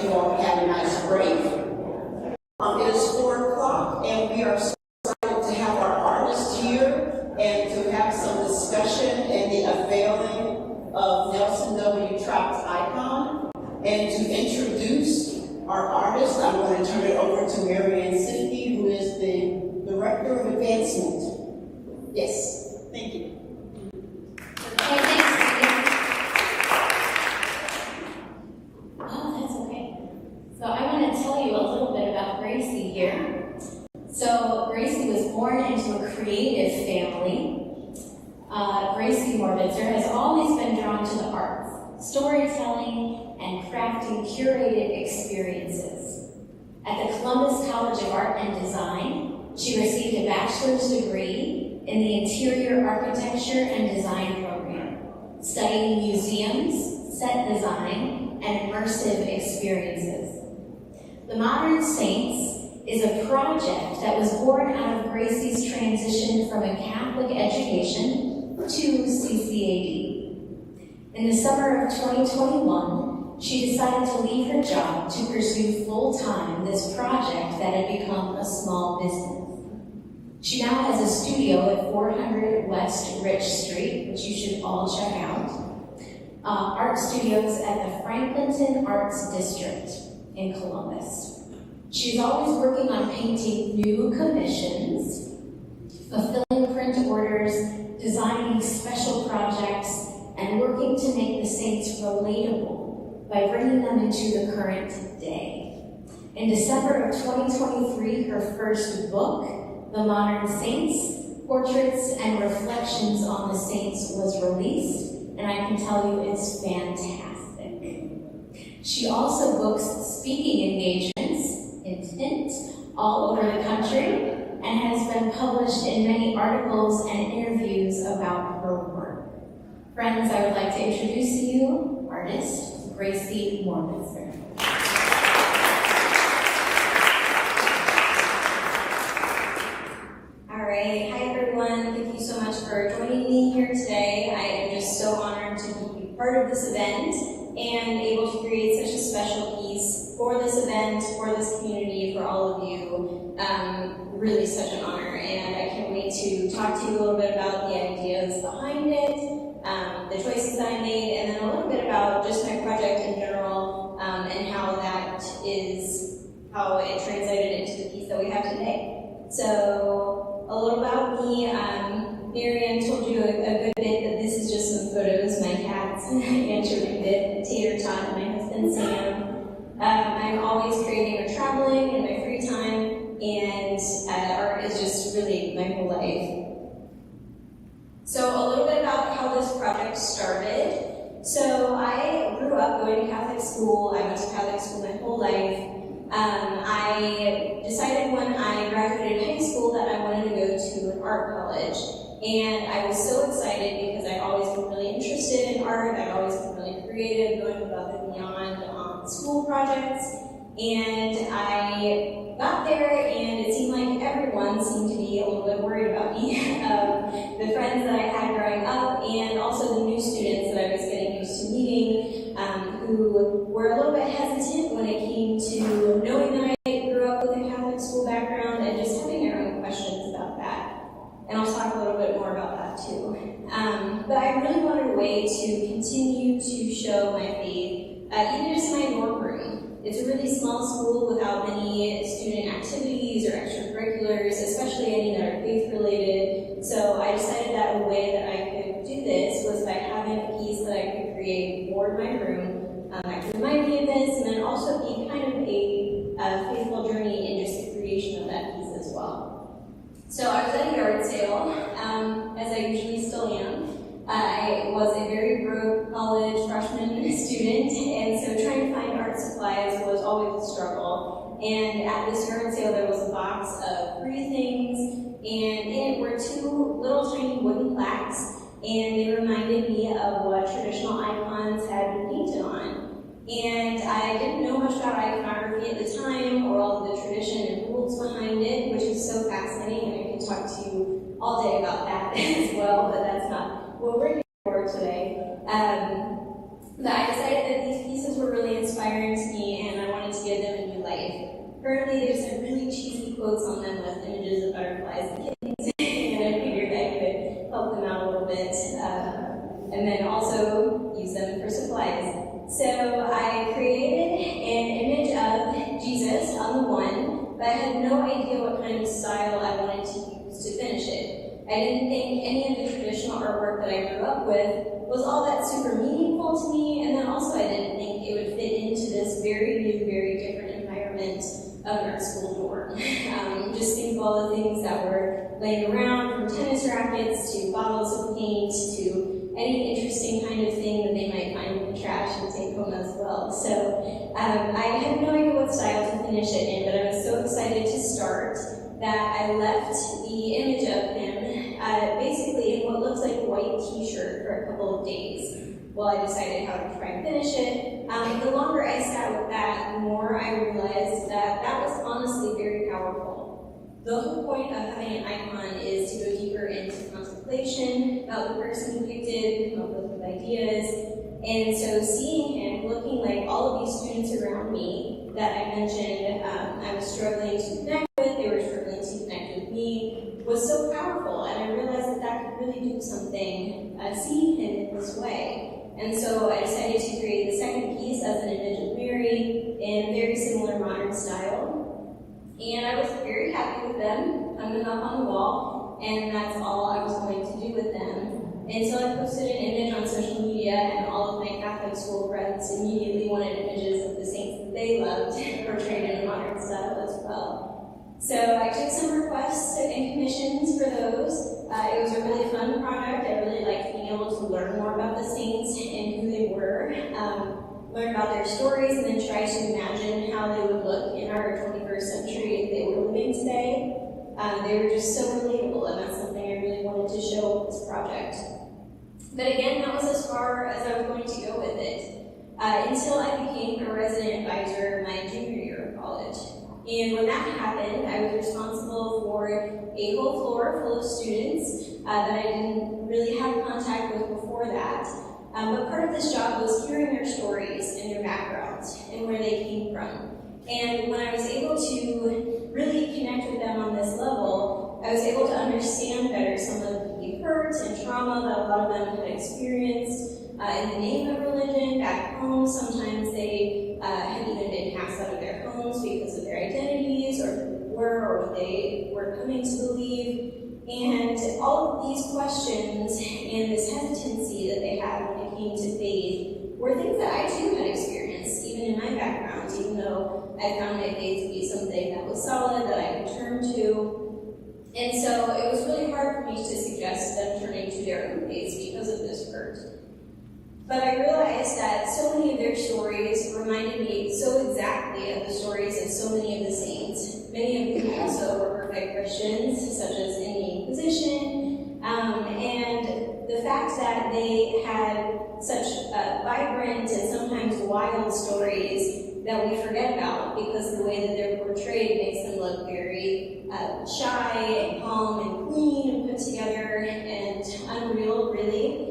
that you all had a nice break. It is 4 o'clock, and we are so excited to have our artists here and to have some discussion in the unveiling of Nelson W. Trout's icon. And to introduce our artist, I'm going to turn it over to Marianne Siffke, who is the Director of Advancement. Yes, thank you. Okay, thanks, Steve. Oh, that's okay. So I want to tell you a little bit about Gracie here. So Gracie was born into a creative family. Gracie Morbitzer has always been drawn to the arts, storytelling, and crafting curated experiences. At the Columbus College of Art and Design, she received a bachelor's degree in the Interior Architecture and Design program, studying museums, set design, and immersive experiences. The Modern Saints is a project that was born out of Gracie's transition from a Catholic education to CCAD. In the summer of 2021, she decided to leave her job to pursue full-time this project that had become a small business. She now has a studio at 400 West Rich Street, which you should all check out. Art studios at the Franklinton Arts District in Columbus. She's always working on painting new commissions, fulfilling print orders, designing special projects, and working to make the saints relatable by bringing them into the current day. In December of 2023, her first book, The Modern Saints, Portraits and Reflections on the Saints, was released, and I can tell you it's fantastic. She also books speaking engagements, hint, hint, all over the country, and has been published in many articles and interviews about her work. Friends, I would like to introduce to you artist Gracie Morbitzer. All right, hi everyone. Thank you so much for joining me here today. I am just so honored to be part of this event and able to create such a special piece for this event, for this community, for all of you. Really such an honor, and I can't wait to talk to you a little bit about the ideas behind it, the choices that I made, and then a little bit about just my project in general, and how it translated into the piece that we have today. So, a little about me. Marianne told you a good bit that this is just some photos, my cats, Andrew and Bit, Tater Tot, and my husband Sam. I'm always creating or traveling in my free time, and art is just really my whole life. So a little bit about how this project started. So I grew up going to Catholic school. I went to Catholic school my whole life. I decided when I graduated high school that I wanted to go to an art college. And I was so excited because I've always been really interested in art. I've always been really creative, going above and beyond on school projects. And I got there, and it seemed like everyone seemed to be a little bit worried about me. The friends that I had growing up, and also the new students that I was getting used to meeting, who were a little bit hesitant when it came to knowing that I grew up with a Catholic school background and just having their own questions about that. And I'll talk a little bit more about that too. But I really wanted a way to continue to show my faith, even just in my dorm room. It's a really small school without many student activities or extracurriculars, especially any that are faith-related. So I decided that a way that I could do this was by having a piece that I could create for my room that could remind me of this, and then also be kind of a faithful journey in just the creation of that piece as well. So I was at a yard sale, as I usually still am. I was a very broke college freshman student, and so trying to find art supplies was always a struggle. And at this yard sale, there was a box of free things, and in it were 2 little tiny wooden plaques, and they reminded me of what traditional icons had been painted on. And I didn't know much about iconography at the time, or all of the tradition and rules behind it, which is so fascinating, and I can talk to you all day about that as well, but that's not what we're here for today. But I decided that these pieces were really inspiring to me, and I I created an image of Jesus on the one, but I had no idea what kind of style I wanted to use to finish it. I didn't think any of the traditional artwork that I grew up with was all that super meaningful to me, and then also I didn't think it would fit into this very new, very different environment of an art school dorm. Just think of all the things that were laying around, from tennis rackets to bottles of paint to any interesting kind of thing that they might find in the trash and take home as well. So I had no idea what style to finish it in, but I was so excited to start that I left the image of him basically in what looks like a white t-shirt for a couple of days while I decided how to try and finish it. The longer I sat with that, the more I realized that that was honestly very powerful. The whole point of having an icon is to go deeper into contemplation about the person who picked it, come up with ideas. And so seeing him looking like all of these students around me that I mentioned I was struggling to connect with, they were struggling to connect with me, was so powerful. And I realized that that could really do something, seeing him in this way. And so I decided to create the second piece as an image of Mary in a very similar modern style. And I was very happy with them, hung them up on the wall, and that's all I was going to do with them. Until I posted an image on social media, and all of my Catholic school friends immediately wanted images of the saints that they loved portrayed in a modern style as well. So I took some requests and commissions for those. It was a really fun project. I really liked being able to learn more about the saints and who they were, learn about their stories, and then try to imagine how they would look in our 21st century if they were living today. They were just so relatable, and that's something I really wanted to show with this project. But again, that was as far as I was going to go with it, until I became a resident advisor my junior year of college. And when that happened, I was responsible for a whole floor full of students that I didn't really have contact with before that. But part of this job was hearing their stories and their backgrounds and where they came from. And when I was able to really connect with them on this level, I was able to understand better some of the hurt and trauma that a lot of them had experienced in the name of religion back home. Sometimes they had even been cast out of their homes because of their identities or who they were or what they were coming to believe. And all of these questions and this hesitancy that they had when it came to faith were things that I too had experienced, even in my background, even though I found my faith to be something that was solid, that I could turn to. And so it was really hard for me to suggest them turning to their own faith because of this hurt. But I realized that so many of their stories reminded me so exactly of the stories of so many of the saints, many of whom also were perfect Christians, such as in the Inquisition, and the fact that they had such vibrant and sometimes wild stories that we forget about because the way that they're portrayed makes them look very shy and calm and clean and put together and unreal, really.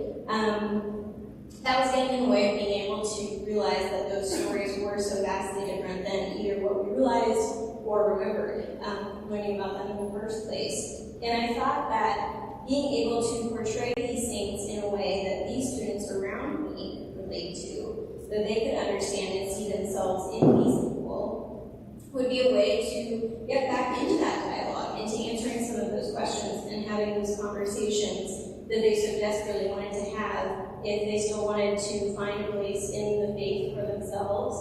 That was getting in the way of being able to realize that those stories were so vastly different than either what we realized or remembered learning about them in the first place. And I thought that being able to portray these saints in a way that these students around me relate to, that they could understand and see themselves in these people, would be a way to get back into that dialogue, into answering some of those questions and having those conversations that they so desperately wanted to have if they still wanted to find a place in the faith for themselves,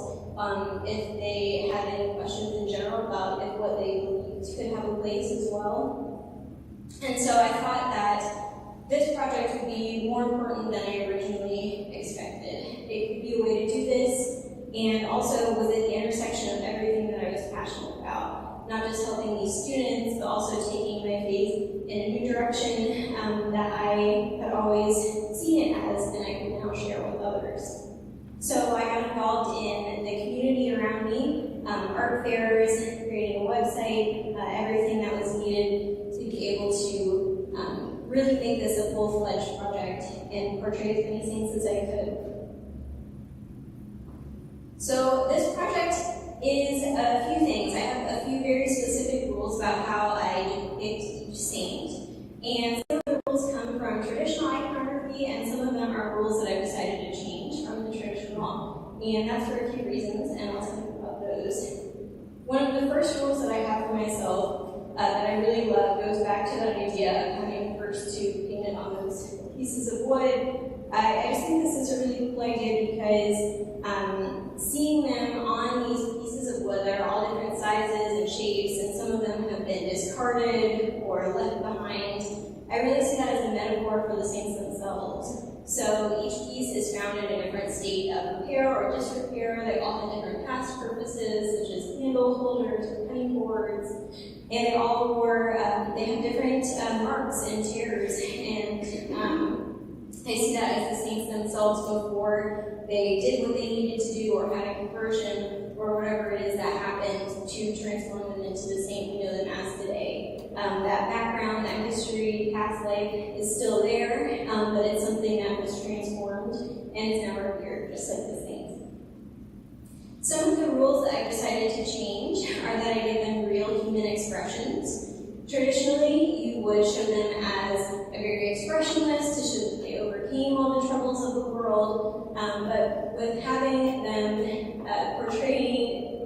if they had any questions in general about if what they believed could have a place as well. And so I thought that this project would be more important than I originally expected. It could be a way to do this, and also was at the intersection of everything that I was passionate about. Not just helping these students, but also taking my faith in a new direction that I had always seen it as, and I can now share with others. So I got involved in the community around me, art fairs, creating a website, everything that was needed to be able to really make this a full-fledged project and portray as many saints as I could. So this project is a few things. I have a few very specific rules about how I depict each saint. And some of the rules come from traditional iconography, and some of them are rules that I've decided to change from the traditional and that's for a few reasons, and I'll tell you about those. One of the first rules that I have for myself that I really love goes back to that idea of having first to painted on those pieces of wood. I just think this is a really cool idea because seeing them on these pieces of wood that are all different sizes and shapes, and some of them have been discarded or left behind, I really see that as a metaphor for the saints themselves. So each piece is found in a different state of repair or disrepair. They all have different past purposes, such as candle holders or cutting boards, and they all they have different marks and tears, and I see that as the saints themselves before they did what they needed to do or had a conversion or whatever it is that happened to transform them into the saint we know them as today. That background, that history, past life is still there, but it's something that was transformed and is now revered, just like the saints. Some of the rules that I've decided to change are that I give them real human expressions. Traditionally, you would show them as a very expressionless to show that they overcame all the troubles of the world, but with having them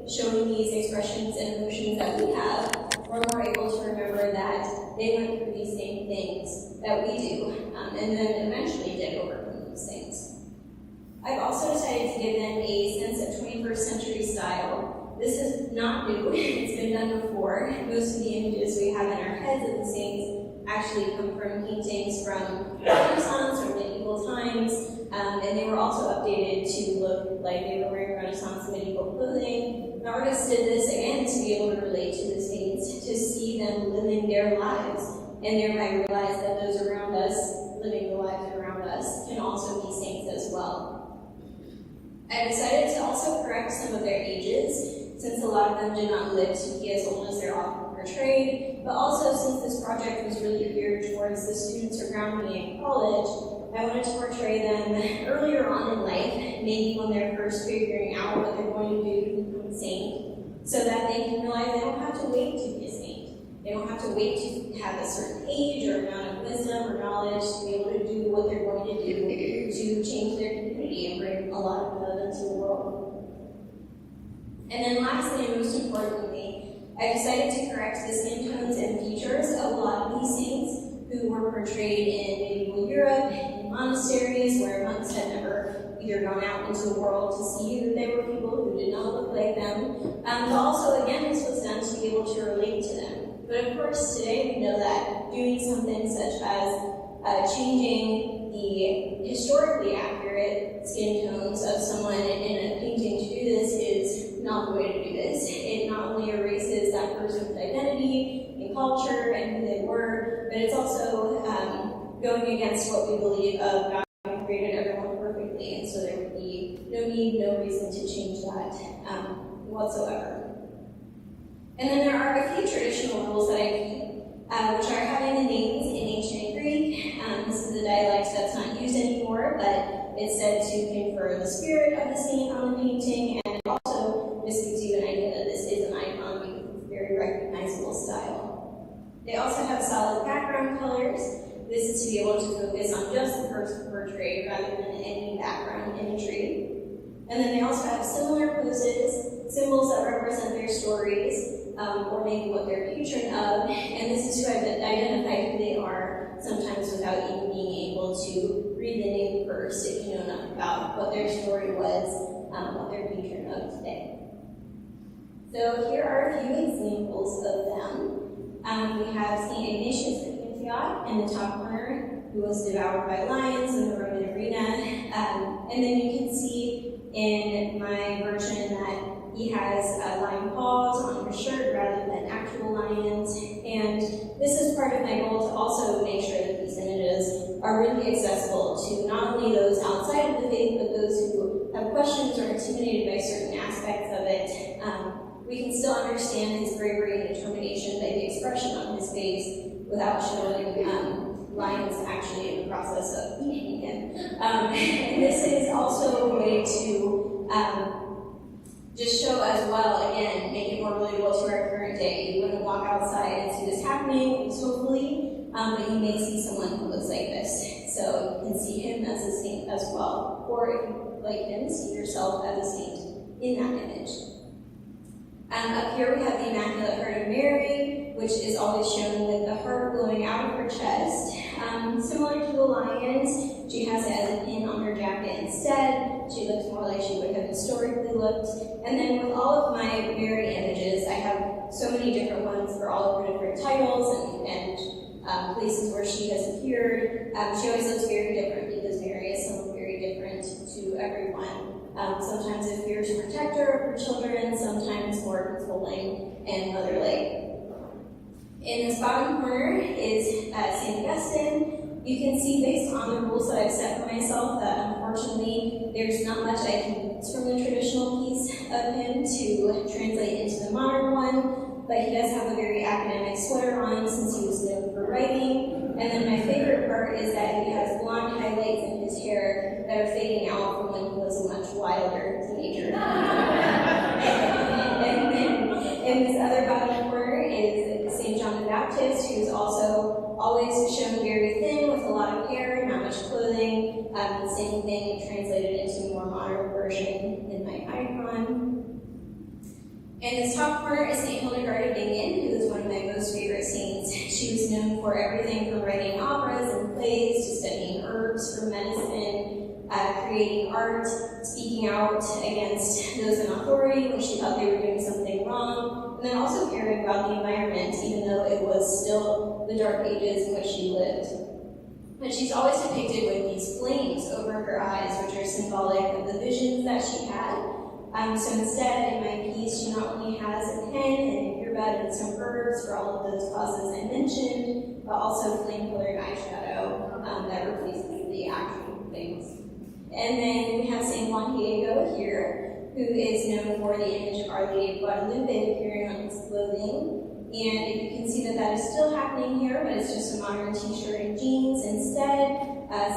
showing these expressions and emotions that we have, we're more able to remember that they went through these same things that we do, and then eventually did overcome those things. I've also decided to give them a sense of 21st century style. This is not new, it's been done before. Most of the images we have in our heads of the saints actually come from paintings from Renaissance or medieval times, and they were also updated to look like they were wearing Renaissance and medieval clothing. The artists did this again to be able to relate to the saints, to see them living their lives, and thereby realize that those around us, living the lives around us, can also be saints as well. I decided to also correct some of their ages, since a lot of them did not live to be as old as they're often portrayed, but also since this project was really geared towards the students around me in college, I wanted to portray them earlier on in life, maybe when they're first figuring out what they're going to do to become a saint, so that they can realize they don't have to wait to be a saint. They don't have to wait to have a certain age or amount of wisdom or knowledge to be able to do what they're going to do to change their community and bring a lot of love into the world. And then lastly, and most importantly, I decided to correct the skin tones and features of a lot of these saints who were portrayed in medieval Europe, in monasteries where monks had never either gone out into the world to see that there were people who did not look like them. But also, again, this was done to be able to relate to them. But of course, today we know that doing something such as changing the historically accurate skin tones of someone in a painting to do this is not the way to do this. It not only erases that person's identity and culture and who they were, but it's also going against what we believe of God who created everyone perfectly, and so there would be no need, no reason to change that whatsoever. And then there are a few traditional rules that I keep, which are having the names in ancient Greek. This is a dialect that's not used anymore, but it's said to confer the spirit of the saint on the painting, and also this gives you an idea that this is an icon because it's a very recognizable style. They also have solid background colors. This is to be able to focus on just the person portrayed rather than any background imagery. And then they also have similar poses, symbols that represent their stories, or maybe what they're patron of, and this is to identify who they are, sometimes without even being able to read the name first if you know enough about what their story was, what they're patron of today. So here are a few examples of them. We have St. Ignatius of Antioch in the top corner, who was devoured by lions in the Roman arena, and then you can see in my version that he has lion paws on his shirt rather than actual lions, and this is part of my goal to also make sure that these images are really accessible to not only those outside of the faith, but those who have questions or intimidated by certain aspects of it. We can still understand his bravery and determination by the expression on his face without showing lions actually in the process of eating him. And this is also a way to just show as well, again, make it more relatable to our current day. You wouldn't walk outside and see this happening, hopefully, but you may see someone who looks like this. So you can see him as a saint as well. Or if you like him, see yourself as a saint in that image. Up here we have the Immaculate Heart of Mary, which is always shown with the heart glowing out of her chest. Similar to the lions, she has it as a pin on her jacket instead. She looks more like she would have historically looked. And then with all of my Mary images, I have so many different ones for all of her different titles and places where she has appeared. She always looks very different because Mary is someone very different to everyone. Sometimes it appears protector of her children, sometimes more consoling and motherly. In this bottom corner is St. Augustine. You can see based on the rules that I've set for myself that unfortunately there's not much I can use from the traditional piece of him to translate into the modern one, but he does have a very academic sweater on since he was known for writing. And then my favorite part is that he has blonde highlights in his hair that are fading out from when he was a much wilder teenager. And then in this other bottom corner is St. John the Baptist, who's also always shown very thin with a lot of hair, not much clothing. The same thing translated into a more modern version in my icon. And this top corner is St. Hildegard of Bingen, who is one of my most favorite saints. She was known for everything from writing operas and plays to studying herbs for medicine, creating art, speaking out against those in authority when she thought they were doing something wrong, and then also caring about the environment, even though it was still the dark ages in which she lived. But she's always depicted with these flames over her eyes, which are symbolic of the visions that she had. So instead, in my piece, she not only has a pen and an earbud and some herbs for all of those causes I mentioned, but also flame-colored eyeshadow that replaces the actual things. And then we have St. Juan Diego here, who is known for the image of Our Lady of Guadalupe appearing on his clothing. And you can see that that is still happening here, but it's just a modern t-shirt and jeans instead.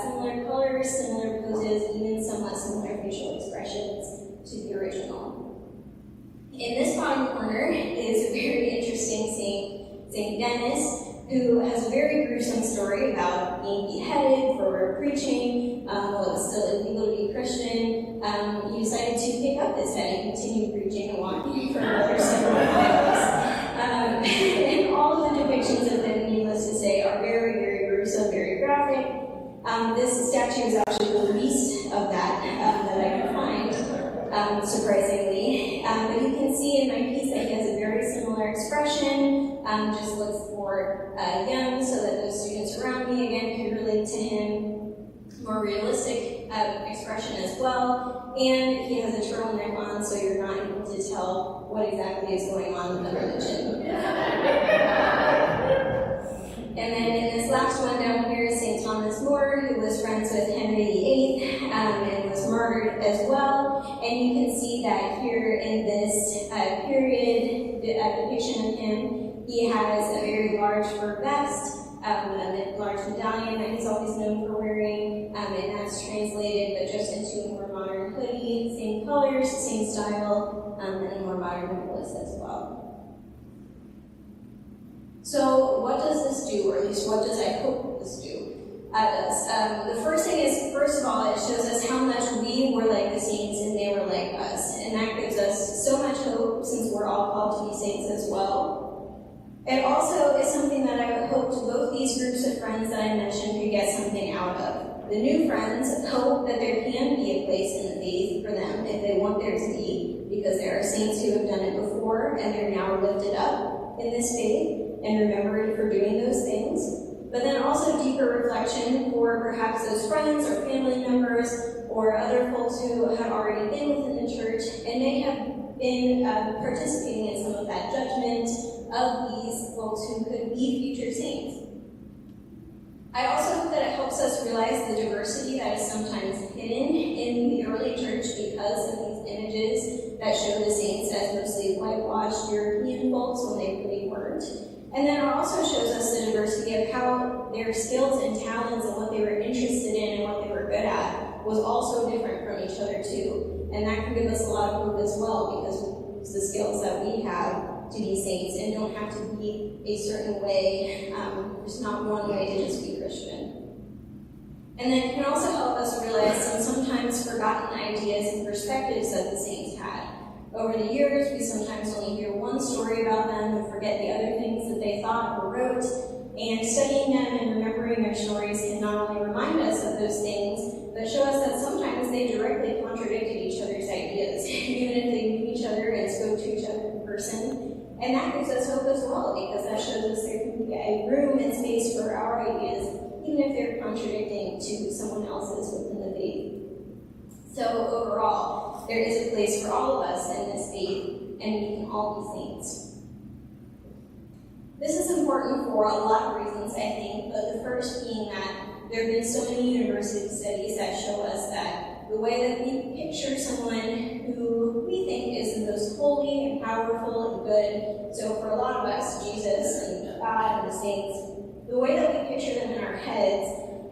Similar colors, similar poses, even somewhat similar facial expressions to the original. In this bottom corner is a very interesting Saint Dennis, who has a very gruesome story about being beheaded for preaching while it was still illegal to be Christian. He decided to pick up his head and continue preaching and walking for another several miles. And all of the depictions of him, needless to say, are very, very gruesome, very graphic. This statue is actually the least of that I could find, surprisingly. But you can see in my piece that he has a very similar expression, just looks more young, so that those students around me, again, can relate to him. More realistic expression as well. And he has a turtleneck on, so you're not able to tell what exactly is going on with the religion. And then in this last one down here is St. Thomas More, who was friends with Henry VIII and was martyred as well. And you can see that here in this period depiction of him, he has a very large fur vest, a large medallion that he's always known for wearing, and that's translated but just into a more modern hoodie, same colors, same style, and a more modern necklace as well. So what does this do, or at least what does I hope this do? The first thing is, first of all, it shows us how much we were like the saints and they were like us, and that gives us so much hope since we're all called to be saints as well. It also is something that I would hope to both these groups of friends that I mentioned could get something out of. The new friends hope that there can be a place in the faith for them if they want there to be, because there are saints who have done it before and they're now lifted up in this faith and remembered for doing those things. But then also deeper reflection for perhaps those friends or family members or other folks who have already been within the church and may have been participating in some of that judgment of these folks who could be future saints. I also hope that it helps us realize the diversity that is sometimes hidden in the early church because of these images that show the saints as mostly whitewashed European folks when they really weren't. And then it also shows us the diversity of how their skills and talents and what they were interested in and what they were good at was also different from each other too. And that can give us a lot of hope as well, because it's the skills that we have to be saints and don't have to be a certain way. There's not one way to just be Christian. And then it can also help us realize some sometimes forgotten ideas and perspectives that the saints had. Over the years, we sometimes only hear one story about them and forget the other things that they thought or wrote. And studying them and remembering their stories can not only remind us of those things, but show us that sometimes they directly contradicted each other's ideas, even if they knew each other and spoke to each other in person. And that gives us hope as well, because that shows us there can be a room and space for our ideas, even if they're contradicting to someone else's within the faith. So overall, there is a place for all of us in this faith, and we can all be saints. This is important for a lot of reasons, I think, but the first being that there have been so many university studies that show us that the way that we picture someone who we think is the most holy and powerful and good, so for a lot of us, Jesus and God and the saints, the way that we picture them in our heads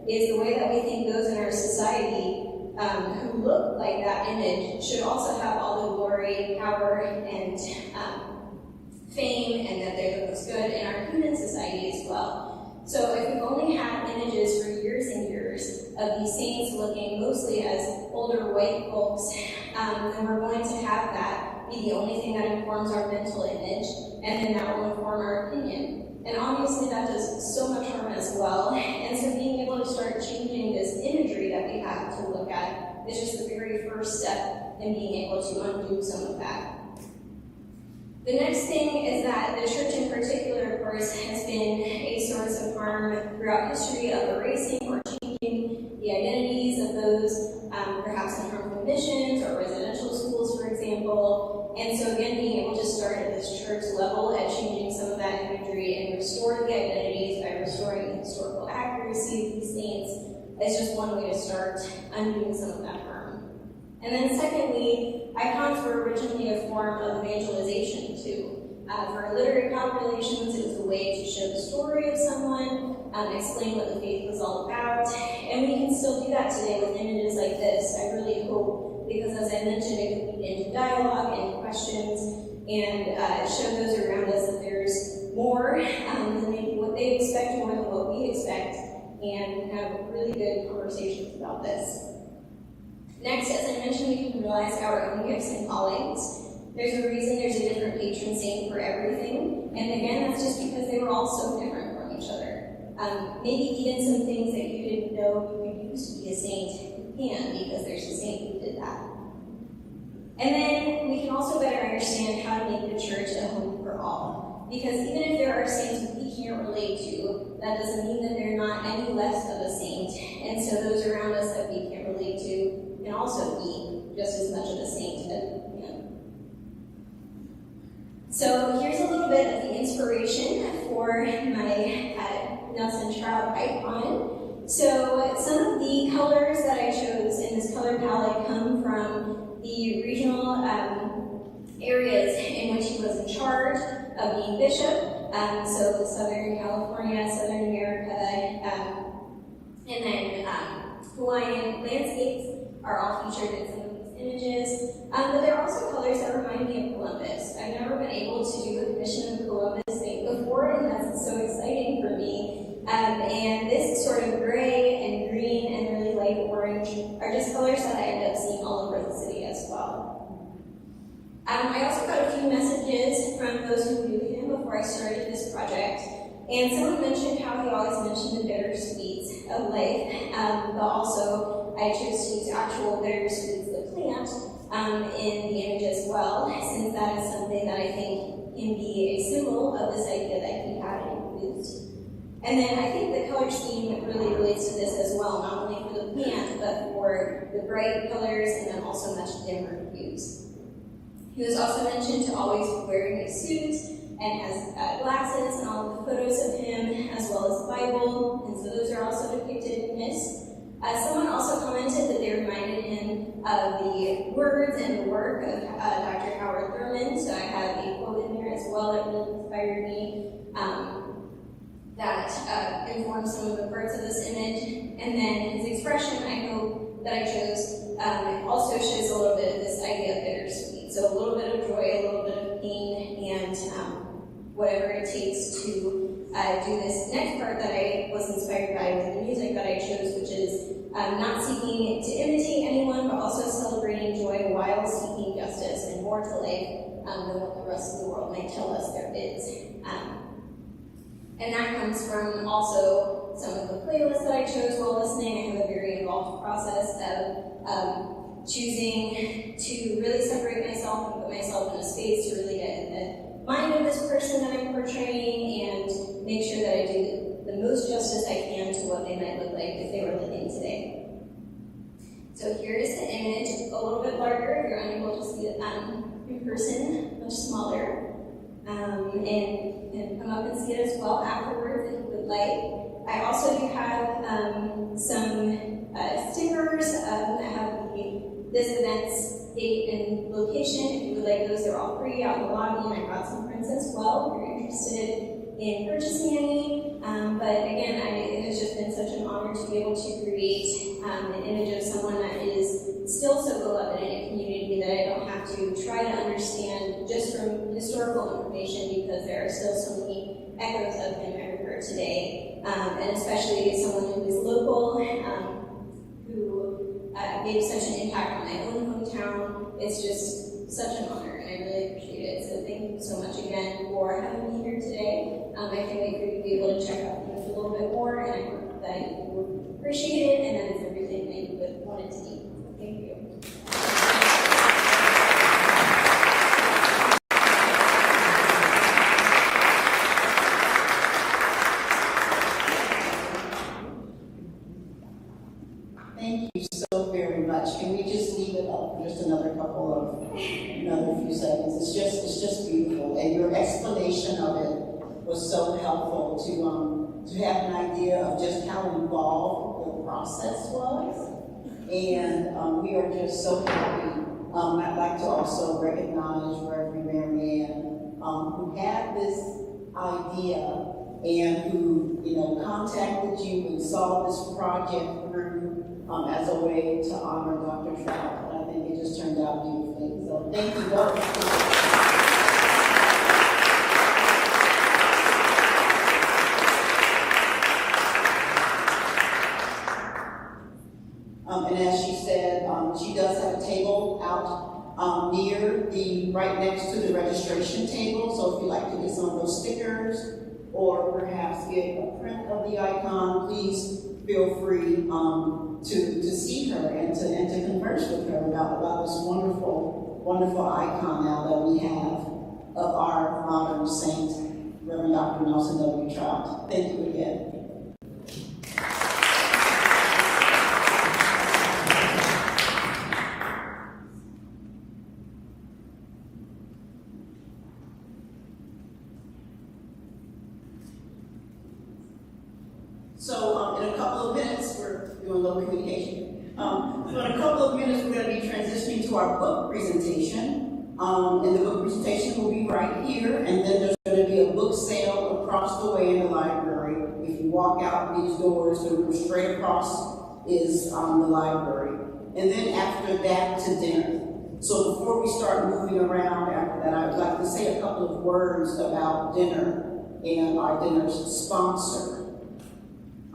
is the way that we think those in our society who look like that image should also have all the glory, power, and fame, and that they're the most good in our human society as well. So if we've only had images for years and years of these saints looking mostly as older white folks, then we're going to have that be the only thing that informs our mental image, and then that will inform our opinion. And obviously that does so much harm as well. And so being able to start changing this imagery that we have to look at is just the very first step in being able to undo some of that. The next thing is that the church in particular, of course, has been a source of harm throughout history of erasing or changing the identities of those perhaps in harmful missions or residential schools, for example. And so again, being able to start at this church level at changing some of that imagery and restore the identities by restoring the historical accuracy of these saints is just one way to start undoing some of that harm. And then secondly, icons were originally a form of evangelization too. For literary congregations, it was a way to show the story of someone, explain what the faith was all about, and we can still do that today with images like this. I really hope, because as I mentioned, it can lead into dialogue and questions, and show those around us that there's more than maybe what they expect, more than what we expect, and have really good conversations about this. Next, as I mentioned, we can realize our own gifts and callings. There's a reason there's a different patron saint for everything, and again, that's just because they were all so different from each other. Maybe even some things that you didn't know you could use to be a saint, you can, because there's a saint who did that. And then we can also better understand how to make the church a home for all. Because even if there are saints that we can't relate to, that doesn't mean that they're not any less of a saint. And so those around us that we can't relate to can also be just as much of a saint as him. So here's a little bit of the inspiration for my nuts and trout icon. So some of the colors that I chose in this color palette come from the regional areas in which he was in charge of being bishop. So Southern California, Southern America, and then Hawaiian landscapes are all featured in some of these images. But there are also colors that remind me of Columbus. I've never been able to do a commission of Columbus thing before, and that's so exciting for me. And this sort of gray and green and really light orange are just colors that I end up seeing all over the city as well. I also got a few messages from those who knew him before I started this project. And someone mentioned how he always mentioned the bittersweets of life, but also I chose to use actual bittersweets, the plant, in the image as well, since that is something that I think can be a symbol of this idea that he had and used. And then I think the color scheme really relates to this as well, not only for the plant, but for the bright colors and then also much dimmer hues. He was also mentioned to always be wearing a suit and has glasses and all of the photos of him, as well as the Bible, and so those are also depicted in this. Someone also commented that they reminded him of the words and the work of Dr. Howard Thurman, so I have a quote in there as well that really inspired me, that informs some of the parts of this image. And then his expression, I hope, that I chose, also shows a little bit of this idea of bittersweet. So a little bit of joy, a little bit of pain, and whatever it takes to do this next part that I was inspired by with the music that I chose, which is not seeking to imitate anyone, but also celebrating joy while seeking justice and more to life than what the rest of the world might tell us there is. And that comes from also some of the playlists that I chose while listening. I have a very involved process of choosing to really separate myself and put myself in a space to really get in the mind of this person that I'm portraying and make sure that I do the most justice I can to what they might look like if they were living today. So here is the image, a little bit larger if you're unable to see it in person, much smaller. And come up and see it as well afterwards if you would like. I also do have some stickers that have this event's date and location. If you would like those, they're all free out in the lobby, and I brought some prints as well if you're interested in purchasing any. But again, it has just been such an honor to be able to create an image of someone that is still so beloved in a community that I don't have to try to understand just from historical information, because there are still so many echoes of him everywhere today. And especially someone who is local, who made such an impact on my own hometown. It's just such an honor, and I really appreciate it. So thank you so much again for having me here today. I can't wait for you to be able to check out the image a little bit more, and I hope that you will appreciate it, and that it's everything that you would want it to be. Thank you. Thank you so very much. Can we just leave it up for just another few seconds? It's just beautiful, and your explanation of it was so helpful to have an idea of just how involved the process was, and we are just so happy. I'd like to also recognize Reverend Marianne, who had this idea and who contacted you and saw this project through as a way to honor Dr. Trout. And I think it just turned out beautifully. So thank you both. And as she said, she does have a table out right next to the registration table. So if you'd like to get some of those stickers or perhaps get a print of the icon, please feel free to see her and to converse with her about this wonderful icon now that we have of our modern saint, Reverend Dr. Nelson W. Trout. Thank you again. So in a couple of minutes, we're doing low communication. So in a couple of minutes, we're going to be transitioning to our book presentation. And the book presentation will be right here, and then there's going to be a book sale across the way in the library. If you walk out these doors, straight across is the library. And then after that, to dinner. So before we start moving around after that, I would like to say a couple of words about dinner and our dinner's sponsor.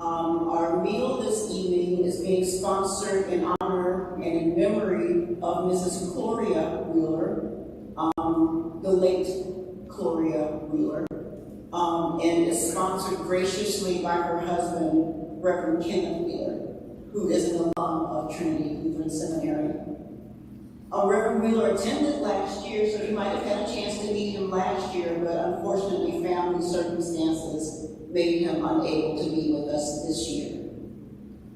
Our meal this evening is being sponsored in honor and in memory of Mrs. Gloria Wheeler, the late Gloria Wheeler, and is sponsored graciously by her husband, Reverend Kenneth Wheeler, who is an alum of Trinity Lutheran Seminary. Reverend Wheeler attended last year, so you might have had a chance to meet him last year, but unfortunately family circumstances made him unable to be with us this year.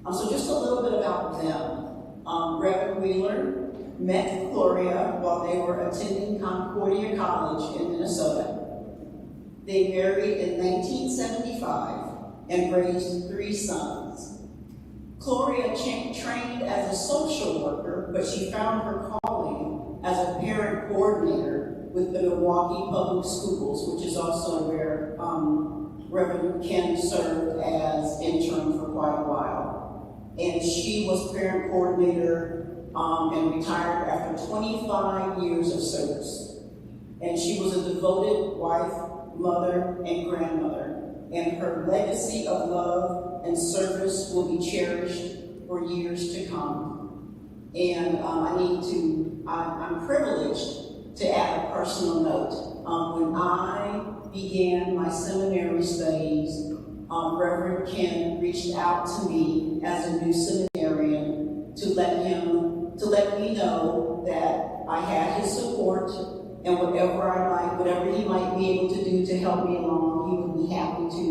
So just a little bit about them. Reverend Wheeler met Gloria while they were attending Concordia College in Minnesota. They married in 1975 and raised 3 sons. Gloria trained as a social worker, but she found her calling as a parent coordinator with the Milwaukee Public Schools, which is also where Reverend Ken served as intern for quite a while. And she was parent coordinator and retired after 25 years of service. And she was a devoted wife, mother, and grandmother. And her legacy of love and service will be cherished for years to come. And I'm privileged to add a personal note. When I began my seminary studies, Reverend Ken reached out to me as a new seminarian to let me know that I had his support, and whatever he might be able to do to help me along, he would be happy to.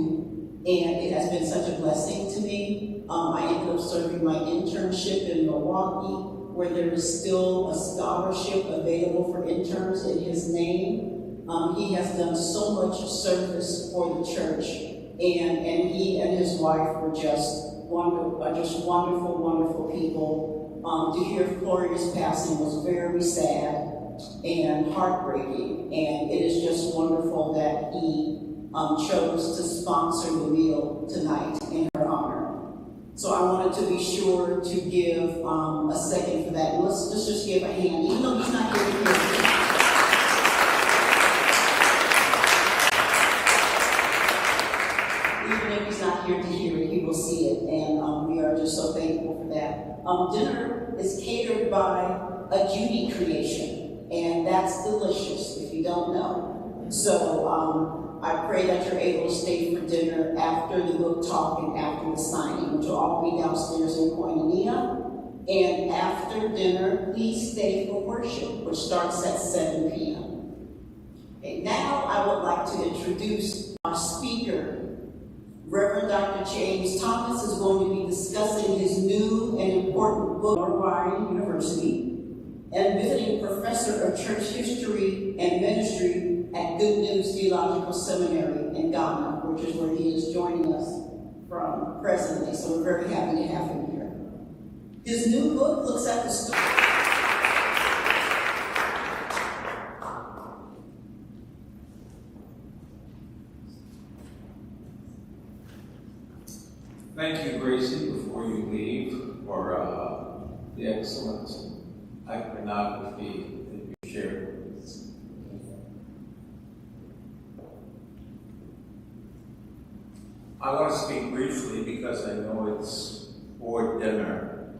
And it has been such a blessing to me. I ended up serving my internship in Milwaukee, where there is still a scholarship available for interns in his name. He has done so much service for the church, and he and his wife were just wonderful, wonderful people. To hear Floria's passing was very sad and heartbreaking, and it is just wonderful that he chose to sponsor the meal tonight in her honor. So I wanted to be sure to give a second for that. Let's just give a hand, even though he's not here to hear it. Even if he's not here to hear it, he will see it, and we are just so thankful for that. Dinner is catered by a Judy creation, and that's delicious if you don't know. So I pray that you're able to stay for dinner after the book talk and after the signing, which will all be downstairs in Koinonia. And after dinner, please stay for worship, which starts at 7 p.m. Okay, now I would like to introduce our speaker. Reverend Dr. James Thompson is going to be discussing his new and important book, Unveiling University, and visiting professor of church history and ministry at Good News Theological Seminary in Ghana, which is where he is joining us from presently. So we're very happy to have him here. His new book looks at the story. Thank you, Gracie, before you leave, for the excellent iconography that you shared with us. I want to speak briefly because I know it's for dinner.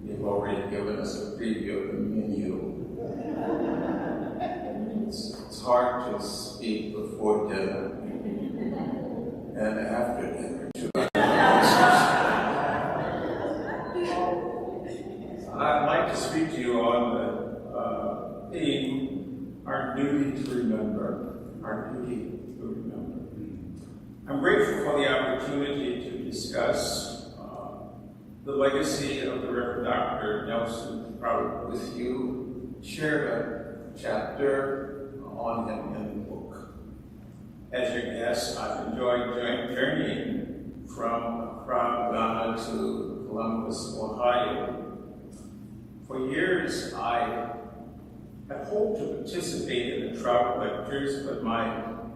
You've already given us a preview of the menu. It's hard to speak before dinner and after dinner, too. I'd like to speak to you on the theme, our duty to remember. Our duty to remember. I'm grateful for the opportunity to discuss the legacy of the Reverend Dr. Nelson Trout with you. Shared a chapter on him in the book. As your guest, I've enjoyed journeying from Accra, Ghana to Columbus, Ohio. For years, I had hoped to participate in the Trout lectures, but my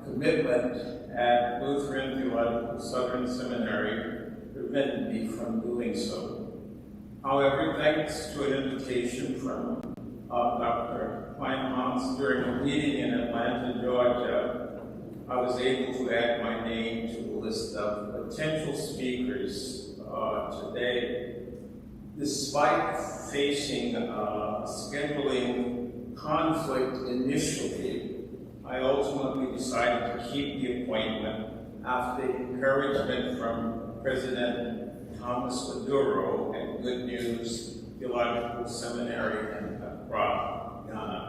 commitment at Lutheran Theological Southern Seminary prevented me from doing so. However, thanks to an invitation from Dr. Kleinhans during a meeting in Atlanta, Georgia, I was able to add my name to the list of potential speakers today. Despite facing a scheduling conflict initially, I ultimately decided to keep the appointment after encouragement from President Thomas Maduro at Good News Theological Seminary in Accra, Ghana.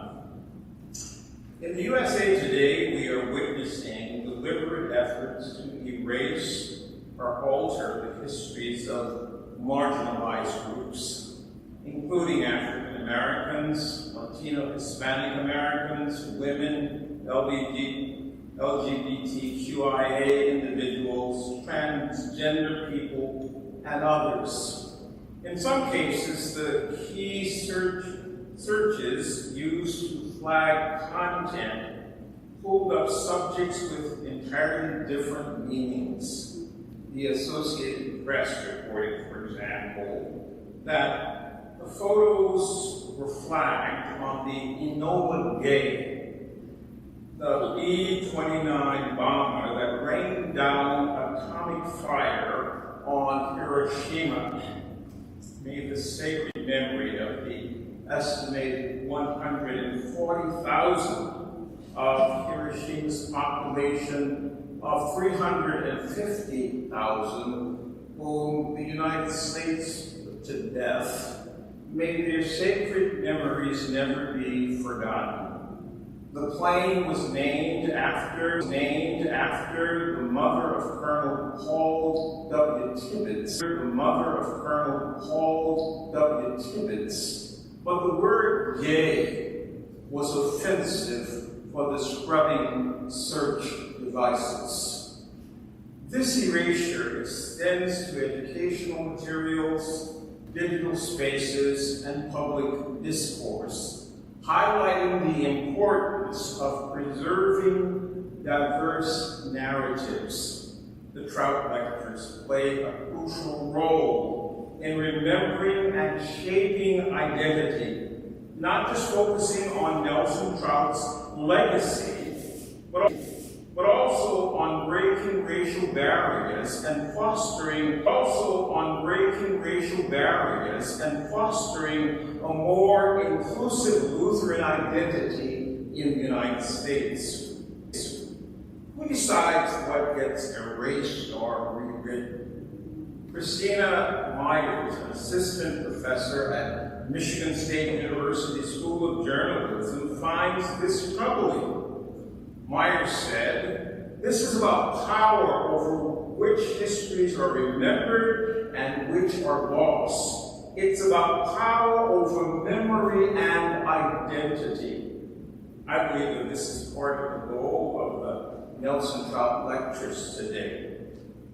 In the USA today, we are witnessing deliberate efforts to erase or alter the histories of marginalized groups, including African Americans, Latino Hispanic Americans, women, LGBTQIA individuals, transgender people, and others. In some cases, the key searches used to flag content pulled up subjects with entirely different meanings. The Associated Press reported, for example, that the photos were flagged on the Enola Gay, the B-29 bomber that rained down atomic fire on Hiroshima. may the sacred memory of the estimated 140,000 of Hiroshima's population of 350,000, whom the United States put to death, may their sacred memories never be forgotten. The plane was named after the mother of Colonel Paul W. Tibbets, but the word gay was offensive for the scrubbing search devices. This erasure extends to educational materials, digital spaces, and public discourse, highlighting the importance of preserving diverse narratives. The Trout lectures play a crucial role in remembering and shaping identity, not just focusing on Nelson Trout's legacy, but also on breaking racial barriers and fostering a more inclusive Lutheran identity in the United States. Who decides what gets erased or rewritten? Christina Myers, an assistant professor at Michigan State University School of Journalism, finds this troubling. Myers said, "This is about power over which histories are remembered and which are lost. It's about power over memory and identity." I believe that this is part of the goal of the Nelson Trout lectures today.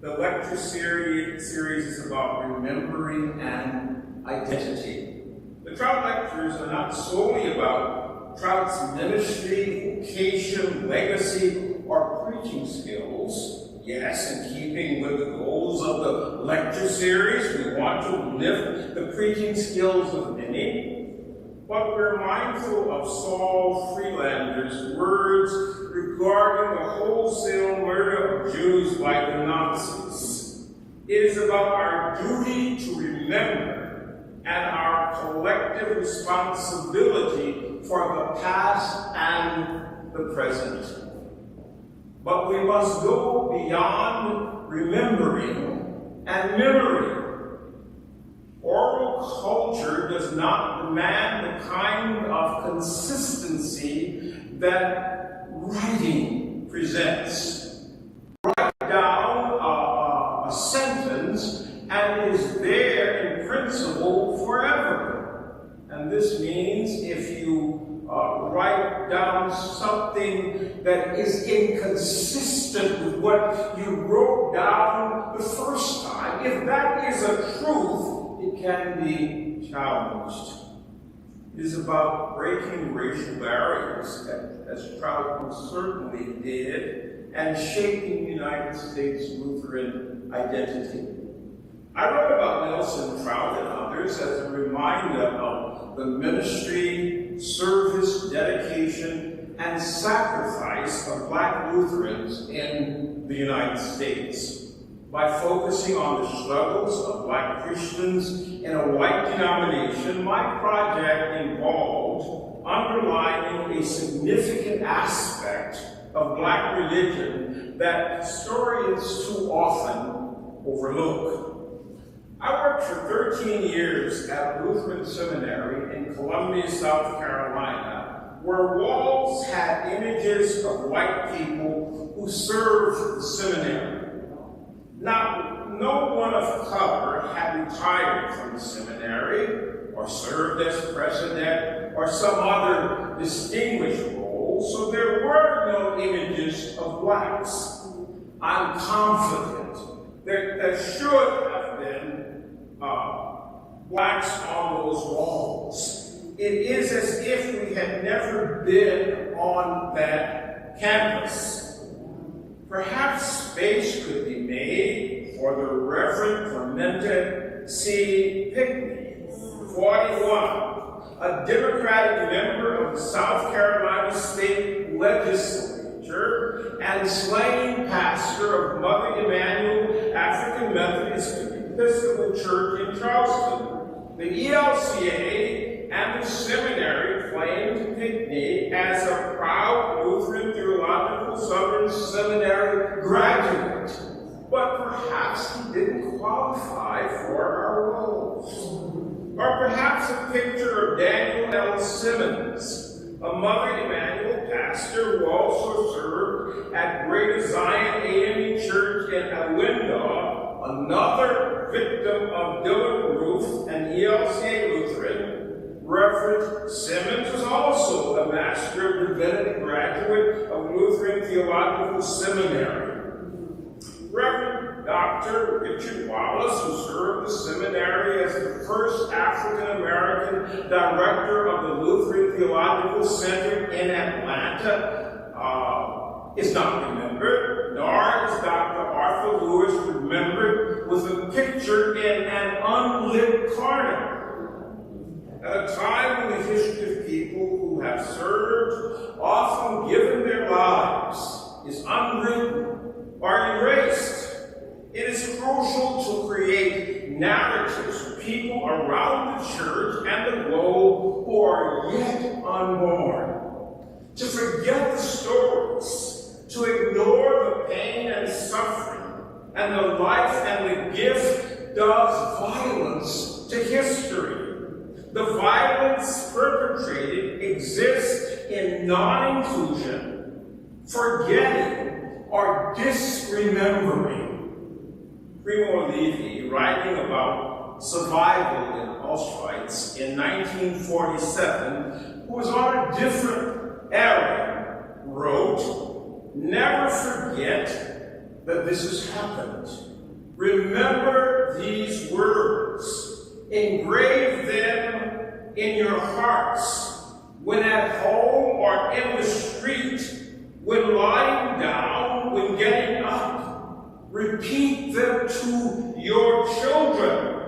The lecture series is about remembering and identity. The Trout lectures are not solely about Trout's ministry, vocation, legacy, or preaching skills. Yes, in keeping with the goals of the lecture series, we want to lift the preaching skills of many. But we're mindful of Saul Freelander's words regarding the wholesale murder of Jews by the Nazis. It is about our duty to remember and our collective responsibility for the past and the present. But we must go beyond remembering and memory. Oral culture does not demand the kind of consistency that writing presents. Write down a sentence and it is there in principle forever. And this means if you write down something that is inconsistent with what you wrote down the first time, if that is a truth, it can be challenged. It is about breaking racial barriers, as Trout certainly did, and shaping the United States Lutheran identity. I wrote about Nelson Trout and others as a reminder of the ministry, service, dedication, and sacrifice of Black Lutherans in the United States. By focusing on the struggles of Black Christians in a white denomination, my project involved underlining a significant aspect of Black religion that historians too often overlook. I worked for 13 years at Lutheran Seminary in Columbia, South Carolina, where walls had images of white people who served the seminary. No one of color had retired from the seminary, or served as president, or some other distinguished role, so there were no images of blacks. I'm confident that there should have been blacks on those walls. It is as if we had never been on that campus. Perhaps space could be made for the Reverend Clementa C. Pickney, 41, a Democratic member of the South Carolina State Legislature and slain pastor of Mother Emanuel African Methodist Episcopal Church in Charleston. The ELCA and the seminary claimed Pinckney as a proud Lutheran Theological Southern Seminary graduate, but perhaps he didn't qualify for our roles. Or perhaps a picture of Daniel L. Simmons, a Mother Emanuel pastor who also served at Greater Zion AME Church in Awindaw, another victim of Dylan Roof and ELCA Lutheran. Reverend Simmons was also a Master of Divinity graduate of Lutheran Theological Seminary. Reverend Dr. Richard Wallace, who served the seminary as the first African-American director of the Lutheran Theological Center in Atlanta, is not remembered, nor is Dr. Arthur Lewis remembered with a picture in an unlit corner. At a time in the history of people who have served, often given their lives, is unwritten or erased, it is crucial to create narratives for people around the church and the globe who are yet unborn, to forget the stories, to ignore the pain and suffering, and the life and the gift does violence to history. The violence perpetrated exists in non-inclusion, forgetting, or disremembering. Primo Levi, writing about survival in Auschwitz in 1947, who was on a different era, wrote, "Never forget that this has happened. Remember these words. Engrave them in your hearts, when at home or in the street, when lying down, when getting up. Repeat them to your children."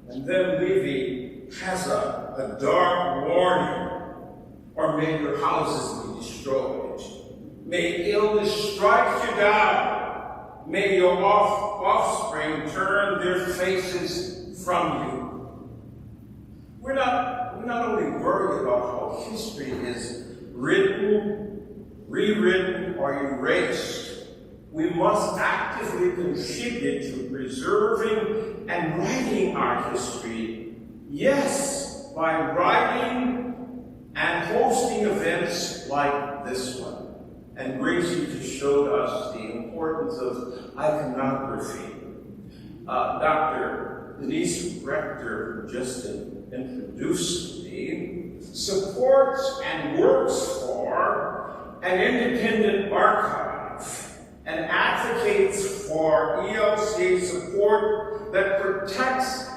And then Levi has a dark warning. Or may your houses be destroyed. May illness strike you down. May your offspring turn their faces from you. We're not only worried about how history is written, rewritten, or erased. We must actively contribute to preserving and writing our history. Yes, by writing and hosting events like this one. And Gracie just showed us the importance of iconography. Dr. Denise Rector just introduced me, supports and works for an independent archive and advocates for ELCA support that protects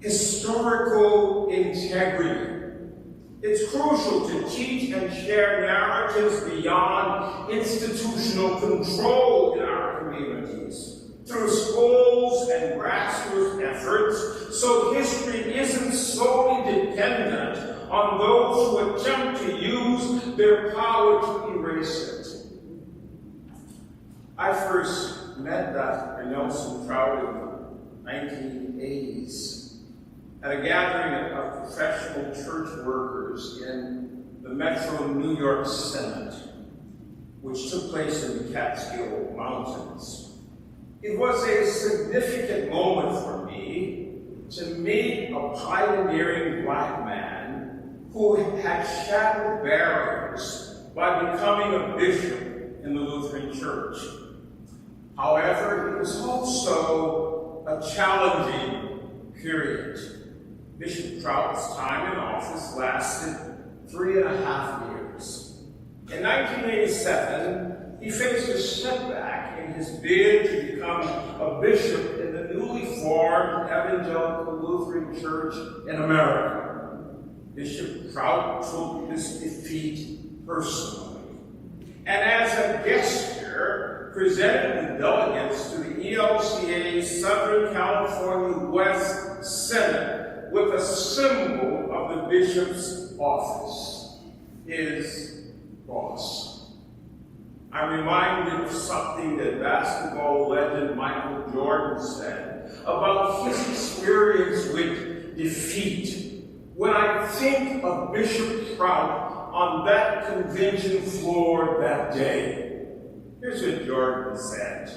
historical integrity. It's crucial to teach and share narratives beyond institutional control in our communities, through schools and grassroots efforts, so history isn't solely dependent on those who attempt to use their power to erase it. I first met Dr. Nelson Trout in the 1980s at a gathering of professional church workers in the Metro New York Senate, which took place in the Catskill Mountains. It was a significant moment for me to meet a pioneering Black man who had shattered barriers by becoming a bishop in the Lutheran Church. However, it was also a challenging period. Bishop Trout's time in office lasted 3.5 years. In 1987, he faced a setback in his bid to become a bishop in the newly formed Evangelical Lutheran Church in America. Bishop Trout took this defeat personally, and as a gesture, presented the delegates to the ELCA Southern California West Senate with a symbol of the bishop's office, his cross. I'm reminded of something that basketball legend Michael Jordan said about his experience with defeat when I think of Bishop Trout on that convention floor that day. Here's what Jordan said.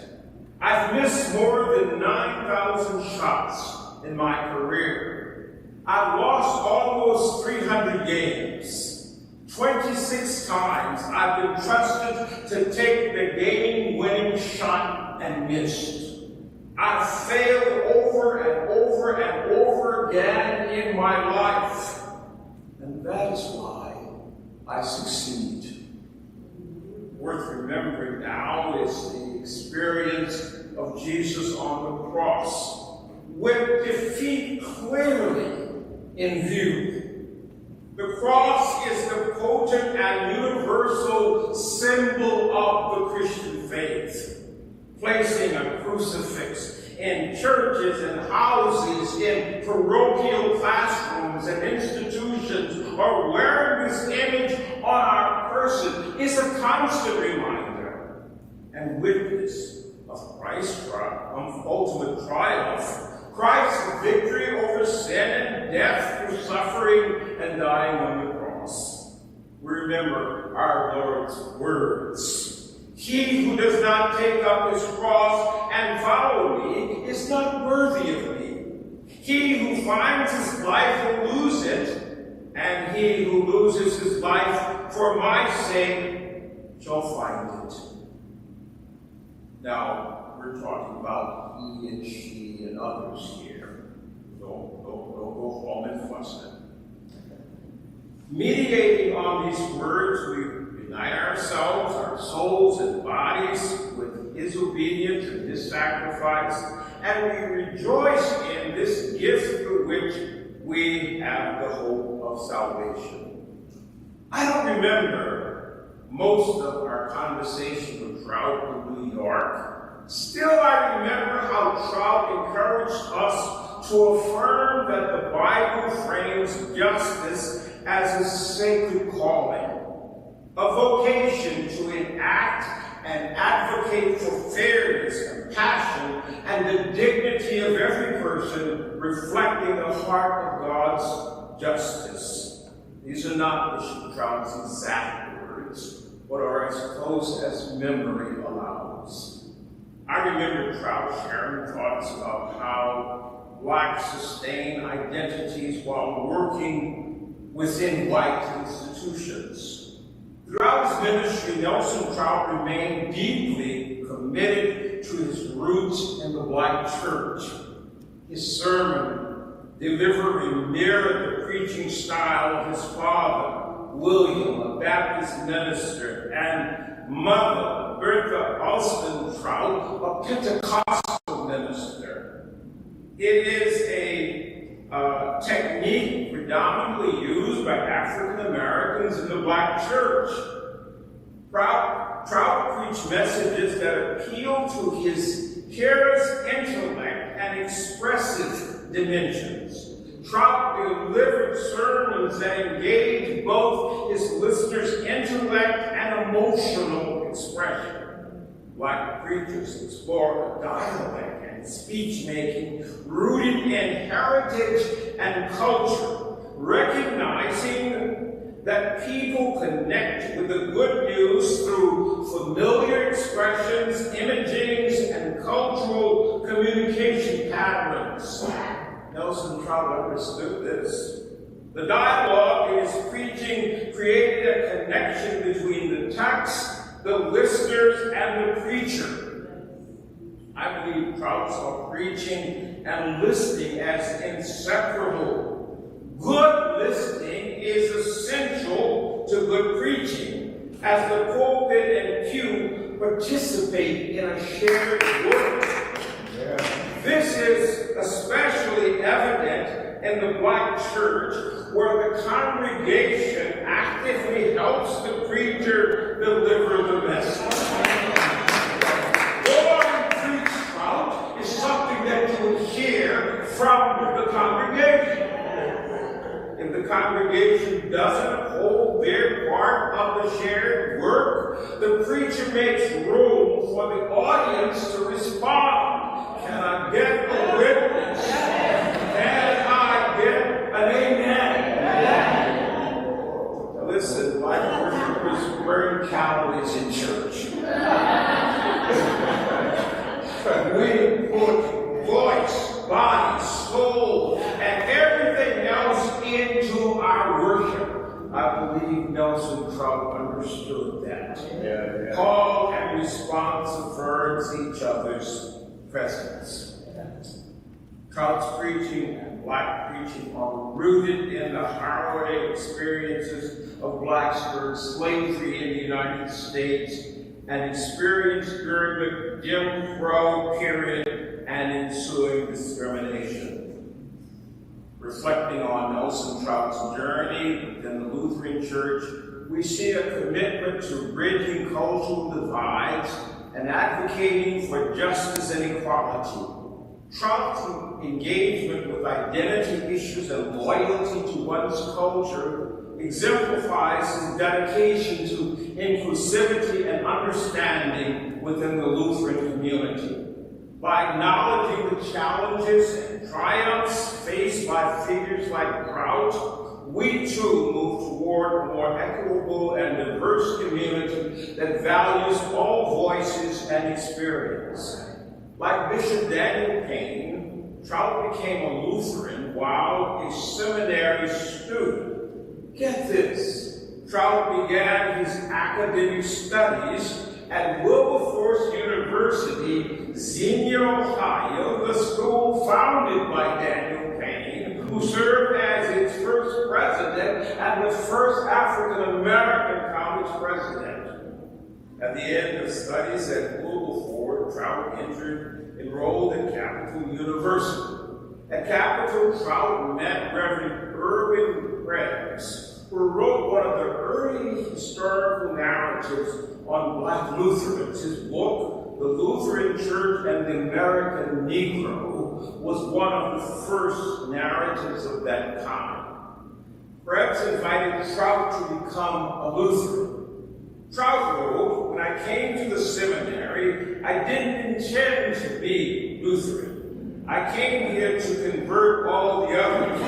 I've missed more than 9,000 shots in my career. I've lost almost 300 games. 26 times I've been trusted to take the game-winning shot and missed. I've failed over and over and over again in my life. And that is why I succeed. Worth remembering now is the experience of Jesus on the cross, with defeat clearly in view. The cross is the potent and universal symbol of the Christian faith. Placing a crucifix in churches and houses, in parochial classrooms and institutions, or wearing this image on our person is a constant reminder and witness of Christ's ultimate triumph, Christ's victory over sin and death through suffering and dying on the cross. We remember our Lord's words. He who does not take up his cross and follow me is not worthy of me. He who finds his life will lose it, and he who loses his life for my sake shall find it. Now, we're talking about he and she and others here. Don't go home and fuss them. Mediating on these words, we unite ourselves, our souls and bodies with his obedience and his sacrifice, and we rejoice in this gift through which we have the hope of salvation. I don't remember most of our conversation with Trout in New York. Still, I remember how Trout encouraged us to affirm that the Bible frames justice as a sacred calling, a vocation to enact and advocate for fairness, compassion, and the dignity of every person, reflecting the heart of God's justice. These are not Bishop Trout's exact words, but are as close as memory allows. I remember Trout sharing thoughts about how blacks sustain identities while working within white institutions. Throughout his ministry, Nelson Trout remained deeply committed to his roots in the black church. His sermon delivery mirrored the preaching style of his father, William, a Baptist minister, and mother, Bertha Alston Trout, a Pentecostal minister. It is a technique predominantly used by African Americans in the black church. Trout preached messages that appeal to his hearer's intellect and expressive dimensions. Trout delivered sermons that engaged both his listeners' intellect and emotional expression. Black preachers explore dialect and speech-making rooted in heritage and culture, recognizing that people connect with the good news through familiar expressions, imagings, and cultural communication patterns. Nelson Trout understood this. The dialogue in his preaching created a connection between the text, the listeners, and the preacher. I believe Trout saw preaching and listening as inseparable. Good listening is essential to good preaching, as the pulpit and pew participate in a shared work. This is especially evident in the black church, where the congregation actively helps the preacher deliver the message. Lord, preach Trout is something that you would hear from the congregation. If the congregation doesn't hold their part of the shared work, the preacher makes room for the audience to respond. Can I get a witness? Can I get calories in church. We put voice, body, soul, and everything else into our worship. I believe Nelson Trout understood that. Call and response affirms each other's presence. Trout's preaching and black preaching are rooted in the harrowing experiences of blacks during slavery in the United States and experienced during the Jim Crow period and ensuing discrimination. Reflecting on Nelson Trout's journey within the Lutheran Church, we see a commitment to bridging cultural divides and advocating for justice and equality. Trout's engagement with identity issues and loyalty to one's culture exemplifies his dedication to inclusivity and understanding within the Lutheran community. By acknowledging the challenges and triumphs faced by figures like Trout, we too move toward a more equitable and diverse community that values all voices and experience. Like Bishop Daniel Payne, Trout became a Lutheran while a seminary student. Get this, Trout began his academic studies at Wilberforce University, Xenia, Ohio, the school founded by Daniel Payne, who served as its first president and the first African-American college president. At the end of studies at Wilberforce, Trout enrolled at Capital University. At Capital, Trout met Reverend Irwin Krebs, who wrote one of the early historical narratives on Black Lutherans. His book, The Lutheran Church and the American Negro, was one of the first narratives of that kind. Krebs invited Trout to become a Lutheran. Trout wrote, when I came to the seminary, I didn't intend to be Lutheran. I came here to convert all the others.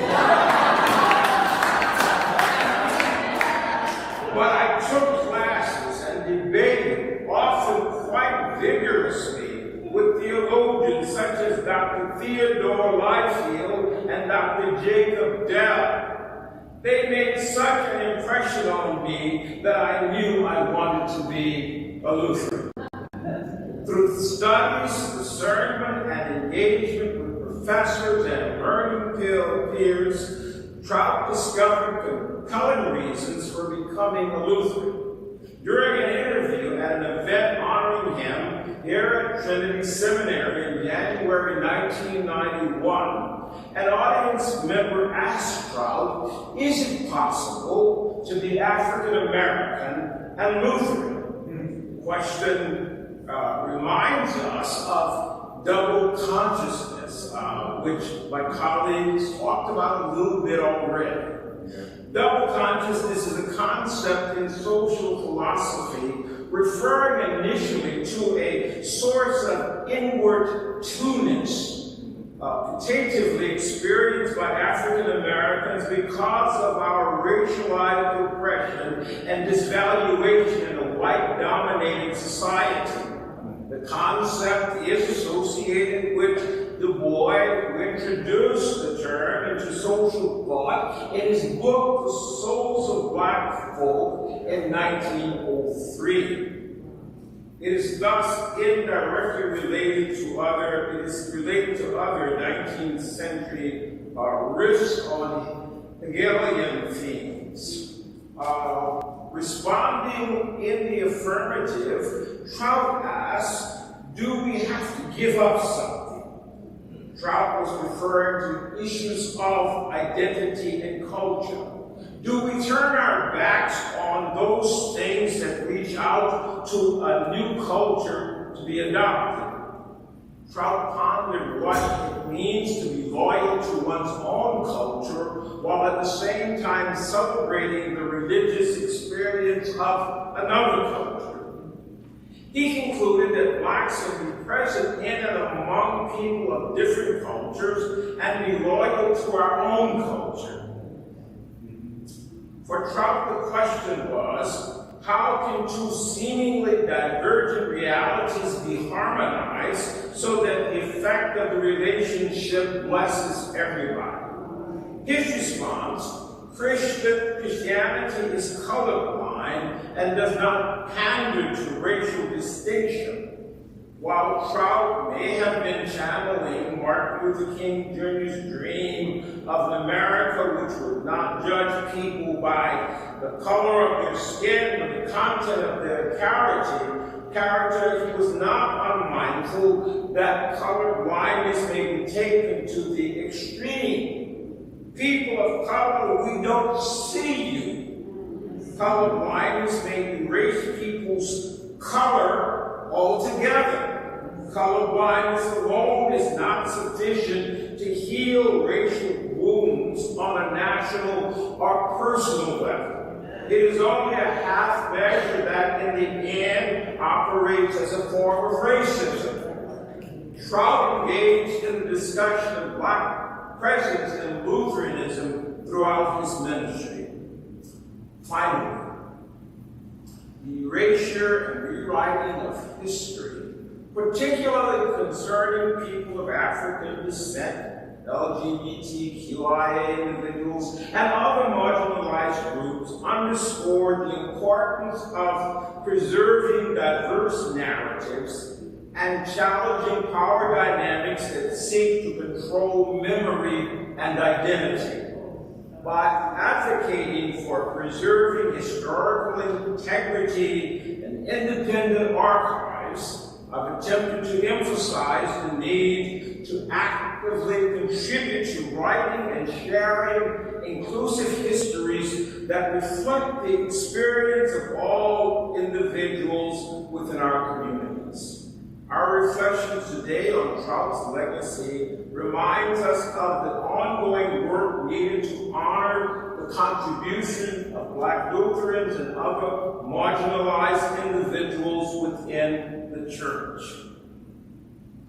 But I took classes and debated, often quite vigorously, with theologians such as Dr. Theodore Liefeld and Dr. Jacob Dell. They made such an impression on me that I knew I wanted to be a Lutheran. Through studies, discernment, and engagement with professors and learning peers, Trout discovered compelling reasons for becoming a Lutheran. During an interview at an event honoring him here at Trinity Seminary in January 1991, an audience member asked Trout, is it possible to be African American and Lutheran? The question reminds us of double consciousness, which my colleagues talked about a little bit already. Double consciousness is a concept in social philosophy referring initially to a source of inward two-ness, quantitatively experienced by African Americans because of our racialized oppression and disvaluation in a white-dominated society. The concept is associated with Du Bois, who introduced the term into social thought in his book, The Souls of Black Folk, in 1903. It is thus indirectly related to other 19th century risks on Hegelian themes. Responding in the affirmative, Trout asks, do we have to give up something? Trout was referring to issues of identity and culture. Do we turn our backs on those things that reach out to a new culture to be adopted? Trout pondered what it means to be loyal to one's own culture while at the same time celebrating the religious experience of another culture. He concluded that blacks can be present in and among people of different cultures and be loyal to our own culture. For Trout, the question was, How can two seemingly divergent realities be harmonized so that the effect of the relationship blesses everybody? His response, Christianity is colorblind and does not pander to racial distinction. While Trout may have been channeling Martin Luther King Jr.'s dream of an America which would not judge people by the color of their skin but the content of their character, he was not unmindful that color blindness may be taken to the extreme. People of color, we don't see you. Color blindness may erase people's color altogether. Color blindness alone is not sufficient to heal racial wounds on a national or personal level. It is only a half measure that in the end operates as a form of racism. Trout engaged in the discussion of black presence in Lutheranism throughout his ministry. Finally, the erasure and rewriting of history, particularly concerning people of African descent, LGBTQIA individuals, and other marginalized groups, underscored the importance of preserving diverse narratives and challenging power dynamics that seek to control memory and identity. By advocating for preserving historical integrity and independent archives, I've attempted to emphasize the need to actively contribute to writing and sharing inclusive histories that reflect the experience of all individuals within our communities. Our reflection today on Trout's legacy reminds us of the ongoing work needed to honor the contribution of Black Lutherans and other marginalized individuals within the church.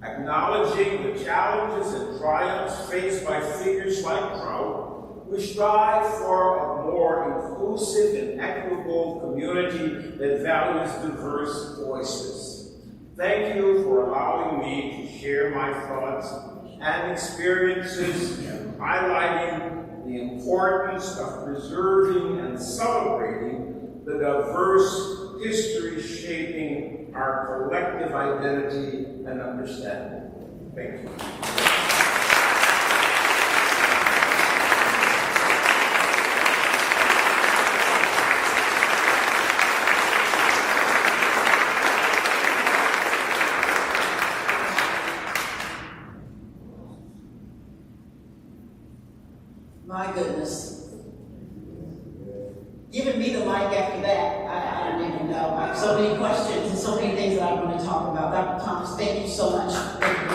Acknowledging the challenges and triumphs faced by figures like Trout, we strive for a more inclusive and equitable community that values diverse voices. Thank you for allowing me to share my thoughts and experiences and highlighting the importance of preserving and celebrating the diverse history shaping our collective identity and understanding. Thank you. My goodness. Giving me the mic after that, I don't even know. I have so many questions and so many things that I want to talk about. Dr. Thomas, thank you so much. Thank you.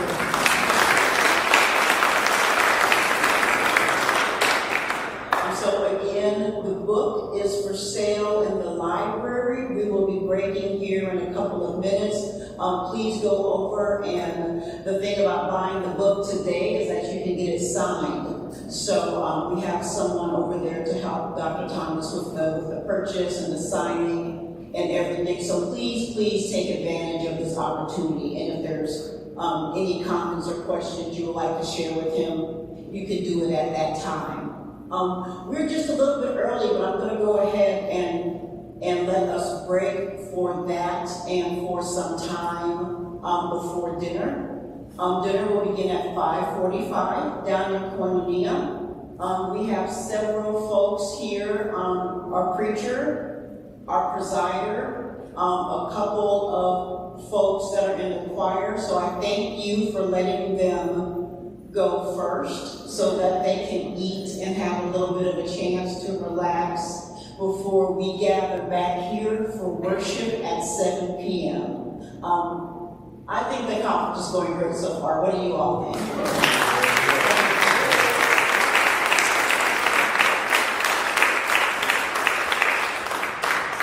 So again, the book is for sale in the library. We will be breaking here in a couple of minutes. Please go over, and the thing about buying the book today is that you can get it signed. So we have someone over there to help Dr. Thomas with the purchase and the signing and everything. So please take advantage of this opportunity. And if there's any comments or questions you would like to share with him, you can do it at that time. We're just a little bit early, but I'm going to go ahead and let us break for that and for some time before dinner. Dinner will begin at 5:45 down in Koinonia. We have several folks here, our preacher, our presider, a couple of folks that are in the choir. So I thank you for letting them go first so that they can eat and have a little bit of a chance to relax before we gather back here for worship at 7 p.m. I think the conference is going great so far. What do you all think?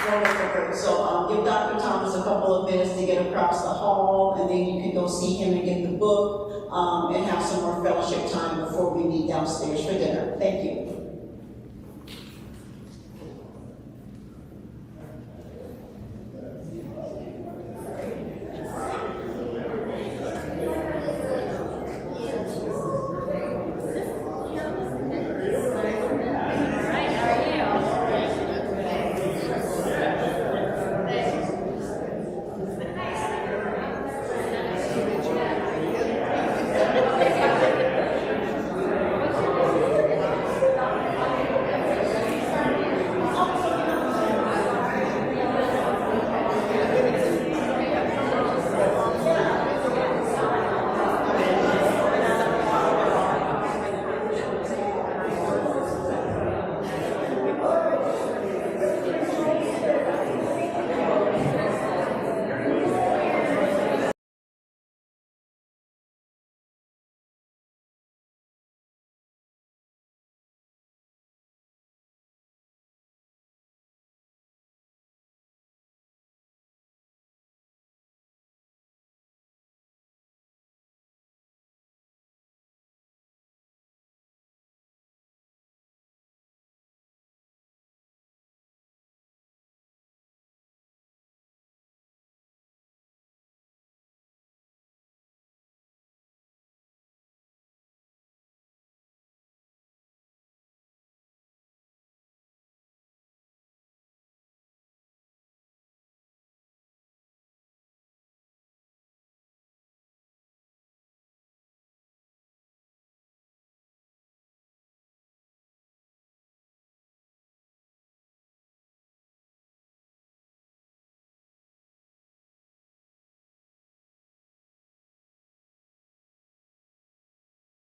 Wonderful. So give Dr. Thomas a couple of minutes to get across the hall, and then you can go see him and get the book and have some more fellowship time before we meet downstairs for dinner. Thank you.